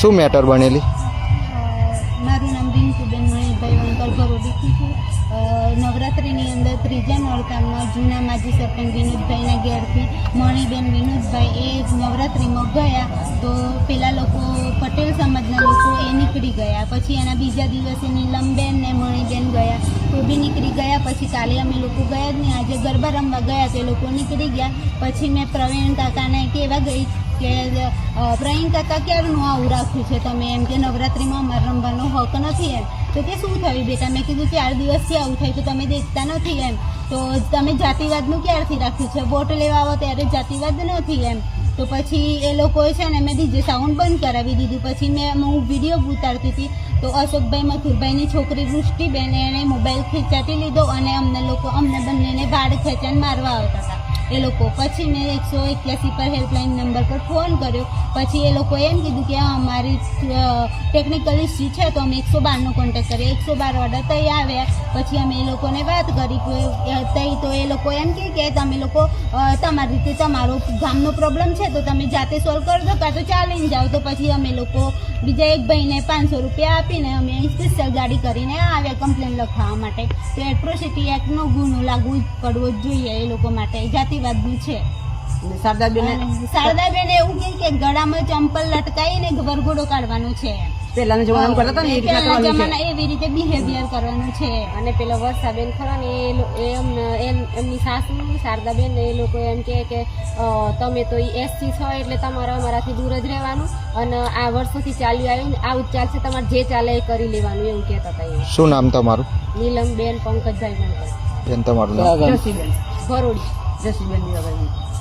શું મેટર બનેલી? મારું નામ રિંકુબેન મણિભાઈ વંકલ ભરોડીથી છું. નવરાત્રિની અંદર ત્રીજા નોરતામાં જૂના માજી સરપંચ વિનોદભાઈના ઘેરથી મણીબેન વિનોદભાઈ એ નવરાત્રિમાં ગયા તો પેલા લોકો પટેલ સમાજના લોકો એ નીકળી ગયા. પછી એના બીજા દિવસે નીલમબેન ને મણીબેન ગયા તો બી નીકળી ગયા. પછી કાલે અમે લોકો ગયા જ નહીં. આજે ગરબા રમવા ગયા તો એ લોકો નીકળી ગયા. પછી મેં પ્રવીણ કાકાને કહેવા ગઈ કે પ્રવીણ કાકા ક્યારનું આવું રાખ્યું છે તમે, એમ કે નવરાત્રિમાં અમારે રમવાનો હક નથી એમ. તો કે શું થયું બેટા? મેં કીધું 4 દિવસથી આવું થાય તો તમે દેખતા નથી એમ. તો તમે જાતિવાદનું ક્યારથી રાખ્યું છે? વોટ લેવા આવો ત્યારે જાતિવાદ નથી એમ. તો પછી એ લોકોએ છે ને મેં ડીજે સાઉન્ડ બંધ કરાવી દીધું. પછી હું વિડીયો ઉતારતી હતી તો અશોકભાઈ મથુરભાઈની છોકરી વૃષ્ટિબેન એણે મોબાઈલ ખેંચાતી લીધો અને અમને બંનેને વાળ ખેંચાઈને મારવા આવતા હતા એ લોકો. પછી મેં 181 પર હેલ્પલાઇન નંબર પર ફોન કર્યો. પછી એ લોકોએ એમ કીધું કે અમારી ટેકનિકલ ઇસ્યુ છે તો અમે 112નો કોન્ટેક્ટ કરીએ. 112 વાળા તઈ આવ્યા. પછી અમે એ લોકોને વાત કરી તઈ તો એ લોકો એમ કે તમે લોકો તમારી રીતે તમારો ગામનો પ્રોબ્લેમ છે તો તમે જાતે સોલ્વ કરી દો કાં તો ચાલીને જાઓ. તો પછી અમે લોકો બીજા એક ભાઈને 500 રૂપિયા આપીને અમે અહીં સ્પેશિયલ ગાડી કરીને આવ્યા કમ્પ્લેન લખાવવા માટે. તો એટ્રોસિટી એક્ટનો ગુનો લાગુ પડવો જ જોઈએ એ લોકો માટે. જાતિવાદનું છે. શારદાબેન એવું કે ગળામાં ચંપલ લટકાઈને વરઘોડો કાઢવાનો છે. પહેલાના જમાનામાં કરતા હતા ને એ રીતના કરવાનું છે. જમાના એવી રીતે બિહેવિયર કરવાનું છે. અને પેલો વર્ષાબેન ખરા ને એમની સાસુ શારદાબેન એ લોકો એમ કે તમે તો એસસી છો એટલે તમારે અમારાથી દૂર જ રહેવાનું અને આ વર્ષોથી ચાલ્યું આવ્યું આવું જ ચાલશે, તમારે જે ચાલે એ કરી લેવાનું એવું કહેતા હતા. શું નામ તમારું? નીલમબેન પંકજભાઈ વંકલ. બેન તમારું નામ? જસીબેન ભરોડી. જસીબેન દીવાભાઈ.